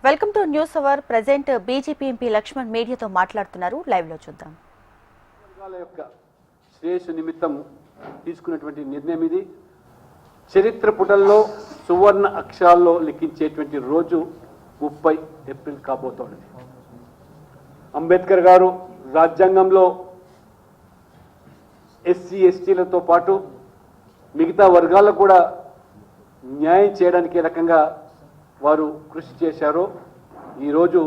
Welcome to news hour. Present BJP MP Lakshman మీడియాతో మాట్లాడుతున్నారు. Live లో చూద్దాం. వర్గాల యొక్క శ్రేయస్సు నిమిత్తం తీసుకున్నటువంటి నిర్ణయం ఇది. చరిత్ర పుటల్లో సువర్ణ అక్షరాల్లో లిఖించేటువంటి రోజు 30 ఏప్రిల్ కాబోతోంది. అంబేద్కర్ గారు రాజ్యాంగంలో ఎస్సీ ఎస్టీలతో పాటు మిగతా వర్గాలకు కూడా న్యాయం చేయడానికి ఏ రకంగా వారు కృషి చేశారో ఈరోజు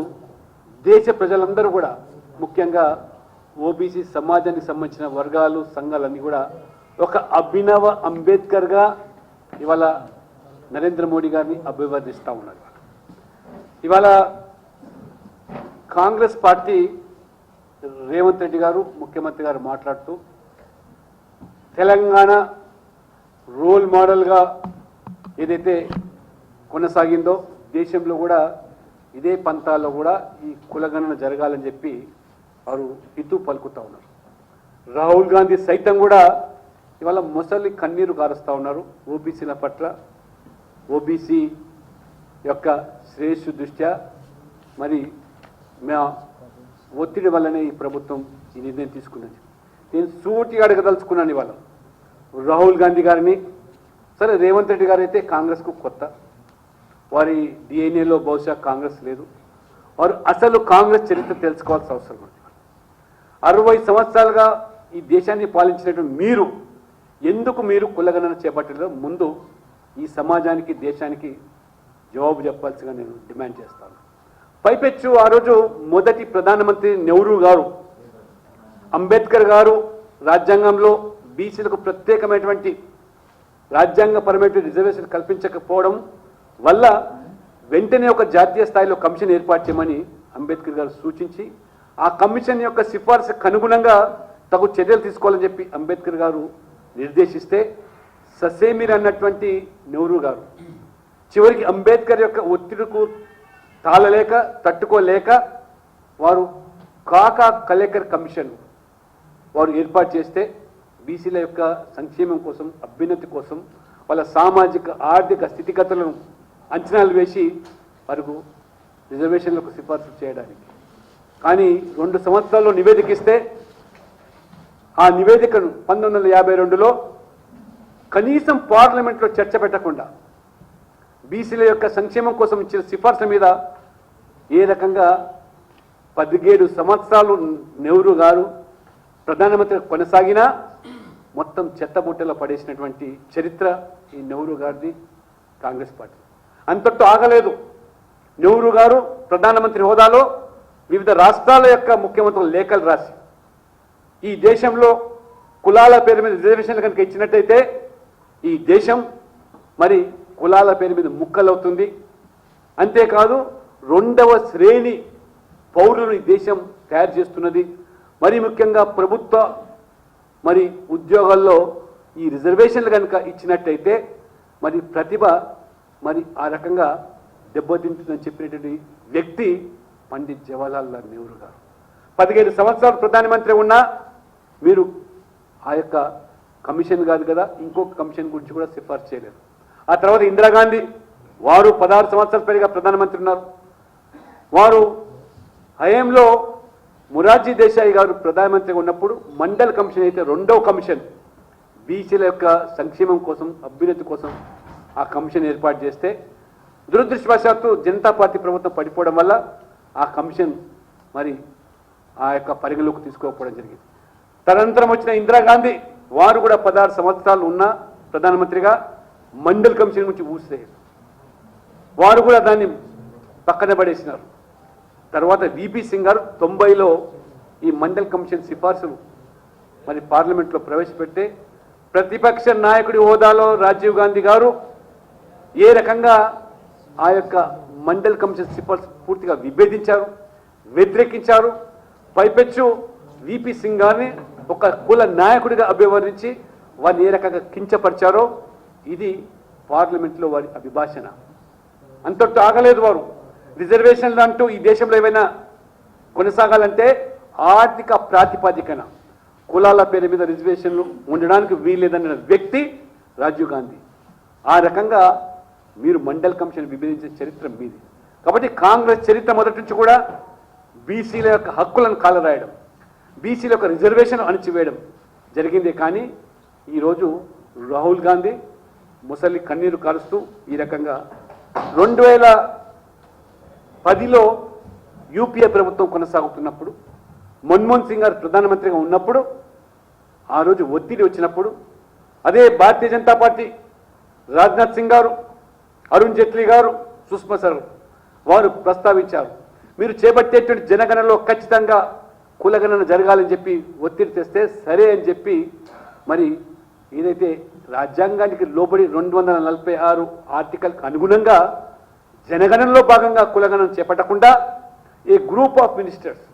దేశ ప్రజలందరూ కూడా ముఖ్యంగా ఓబీసీ సమాజానికి సంబంధించిన వర్గాలు సంఘాలన్నీ కూడా ఒక అభినవ అంబేద్కర్గా ఇవాళ నరేంద్ర మోడీ గారిని అభివర్ణిస్తూ ఉన్నారు. ఇవాళ కాంగ్రెస్ పార్టీ రేవంత్ రెడ్డి గారు ముఖ్యమంత్రి గారు మాట్లాడుతూ తెలంగాణ రోల్ మోడల్గా ఏదైతే కొనసాగిందో దేశంలో కూడా ఇదే పంతాల్లో కూడా ఈ కులగణన జరగాలని చెప్పి వారు హితూ పలుకుతూ ఉన్నారు. రాహుల్ గాంధీ సైతం కూడా ఇవాళ మొసలి కన్నీరు కారుస్తూ ఉన్నారు. ఓబీసీల పట్ల ఓబీసీ యొక్క శ్రేయస్సు దృష్ట్యా మరి మా ఒత్తిడి వల్లనే ఈ ప్రభుత్వం ఈ నిర్ణయం తీసుకున్నది. నేను సూటిగా అడగదలుచుకున్నాను ఇవాళ రాహుల్ గాంధీ గారిని. సరే, రేవంత్ రెడ్డి గారు అయితే కాంగ్రెస్కు కొత్త, వారి డిఎన్ఏలో బహుశా కాంగ్రెస్ లేదు. వారు అసలు కాంగ్రెస్ చరిత్ర తెలుసుకోవాల్సిన అవసరం ఉంది. 60 సంవత్సరాలుగా ఈ దేశాన్ని పాలించినటువంటి మీరు ఎందుకు కులగణన చేపట్టలేదో ముందు ఈ సమాజానికి దేశానికి జవాబు చెప్పాల్సిగా నేను డిమాండ్ చేస్తాను. పైపెచ్చు ఆ రోజు మొదటి ప్రధానమంత్రి నెహ్రూ గారు అంబేద్కర్ గారు రాజ్యాంగంలో బీసీలకు ప్రత్యేకమైనటువంటి రాజ్యాంగపరమైన రిజర్వేషన్ కల్పించకపోవడం వల్ల వెంటనే ఒక జాతీయ స్థాయిలో కమిషన్ ఏర్పాటు చేయమని అంబేద్కర్ గారు సూచించి ఆ కమిషన్ యొక్క సిఫార్సుకు అనుగుణంగా తగు చర్యలు తీసుకోవాలని చెప్పి అంబేద్కర్ గారు నిర్దేశిస్తే ససేమిర్ అన్నటువంటి నెహ్రూ గారు చివరికి అంబేద్కర్ యొక్క ఒత్తిడికు తాళలేక తట్టుకోలేక వారు కాకా కలేకర్ కమిషన్ వారు ఏర్పాటు చేస్తే బీసీల యొక్క సంక్షేమం కోసం అభ్యున్నతి కోసం వాళ్ళ సామాజిక ఆర్థిక స్థితిగతులను అంచనాలు వేసి వారికి రిజర్వేషన్లకు సిఫార్సు చేయడానికి. కానీ 2 సంవత్సరాల్లో నివేదిక ఇస్తే ఆ నివేదికను 1952లో కనీసం పార్లమెంట్లో చర్చ పెట్టకుండా బీసీల యొక్క సంక్షేమం కోసం ఇచ్చిన సిఫార్సుల మీద ఏ రకంగా 17 సంవత్సరాలు నెహ్రూ గారు ప్రధానమంత్రి కొనసాగినా మొత్తం చెత్తబుట్టలో పడేసినటువంటి చరిత్ర ఈ నెహ్రూ గారిది, కాంగ్రెస్ పార్టీ. అంతటితో ఆగలేదు. నెహ్రూ గారు ప్రధానమంత్రి హోదాలో వివిధ రాష్ట్రాల యొక్క ముఖ్యమంత్రులు లేఖలు రాసి ఈ దేశంలో కులాల పేరు మీద రిజర్వేషన్లు కనుక ఇచ్చినట్టయితే ఈ దేశం మరి కులాల పేరు మీద ముక్కలవుతుంది, అంతేకాదు 2వ శ్రేణి పౌరులు ఈ దేశం తయారు చేస్తున్నది. మరి ముఖ్యంగా ప్రభుత్వ మరి ఉద్యోగాల్లో ఈ రిజర్వేషన్లు కనుక ఇచ్చినట్టయితే మరి ప్రతిభ మరి ఆ రకంగా దెబ్బతింటుందని చెప్పినటువంటి వ్యక్తి పండిత్ జవహర్లాల్ నెహ్రూ గారు. 15 సంవత్సరాలు ప్రధానమంత్రి ఉన్నా మీరు ఆ యొక్క కమిషన్ కాదు కదా ఇంకొక కమిషన్ గురించి కూడా సిఫార్సు చేయలేదు. ఆ తర్వాత ఇందిరాగాంధీ వారు 16 సంవత్సరాల పైగా ప్రధానమంత్రి ఉన్నారు. వారు హయాంలో మొరార్జీ దేశాయి గారు ప్రధానమంత్రిగా ఉన్నప్పుడు మండల్ కమిషన్ అయితే 2వ కమిషన్ బీసీల యొక్క సంక్షేమం కోసం అభ్యున్నతి కోసం ఆ కమిషన్ ఏర్పాటు చేస్తే దురదృష్టవశాత్తు జనతా పార్టీ ప్రభుత్వం పడిపోవడం వల్ల ఆ కమిషన్ మరి ఆ యొక్క పరిగణలోకి తీసుకోకపోవడం జరిగింది. తదనంతరం వచ్చిన ఇందిరాగాంధీ వారు కూడా 16 సంవత్సరాలు ఉన్న ప్రధానమంత్రిగా మండల్ కమిషన్ నుంచి ఊసే వారు కూడా దాన్ని పక్కన పడేసినారు. తర్వాత విపి సింగ్ గారు 90లో ఈ మండల్ కమిషన్ సిఫార్సులు మరి పార్లమెంట్లో ప్రవేశపెట్టే ప్రతిపక్ష నాయకుడి హోదాలో రాజీవ్ గాంధీ గారు ఏ రకంగా ఆ యొక్క మండల్ కమిషన్ సిఫార్సు పూర్తిగా విభేదించారు, వ్యతిరేకించారు. పైపెచ్చు విపి సింగ్ గారిని ఒక కుల నాయకుడిగా అభివర్ణించి వారిని ఏ రకంగా కించపరిచారో ఇది పార్లమెంట్లో వారి అభిభాషణ. అంతటితో ఆగలేదు. వారు రిజర్వేషన్లు అంటూ ఈ దేశంలో ఏమైనా కొనసాగాలంటే ఆర్థిక ప్రాతిపదికన కులాల పేరు మీద రిజర్వేషన్లు ఉండడానికి వీల్లేదన్న వ్యక్తి రాజీవ్ గాంధీ. ఆ రకంగా మీరు మండల్ కమిషన్ విభజించే చరిత్ర మీది. కాబట్టి కాంగ్రెస్ చరిత్ర మొదటి నుంచి కూడా బీసీల యొక్క హక్కులను కాలరాయడం, బీసీల యొక్క రిజర్వేషన్ అణిచివేయడం జరిగింది. కానీ ఈరోజు రాహుల్ గాంధీ ముసలి కన్నీరు కారుస్తూ ఈ రకంగా 2010లో యూపీఏ ప్రభుత్వం కొనసాగుతున్నప్పుడు, మన్మోహన్ సింగ్ గారు ప్రధానమంత్రిగా ఉన్నప్పుడు, ఆ రోజు ఒత్తిడి వచ్చినప్పుడు అదే భారతీయ జనతా పార్టీ రాజ్నాథ్ సింగ్ గారు, అరుణ్ జైట్లీ గారు, సుష్మా స్వరాజ్ వారు ప్రస్తావించారు, మీరు చేపట్టేటువంటి జనగణనలో ఖచ్చితంగా కులగణన జరగాలని చెప్పి ఒత్తిడి తెస్తే సరే అని చెప్పి మరి ఏదైతే రాజ్యాంగానికి లోబడి 246 ఆర్టికల్కి అనుగుణంగా జనగణనలో భాగంగా కులగణన చేపట్టకుండా ఏ గ్రూప్ ఆఫ్ మినిస్టర్స్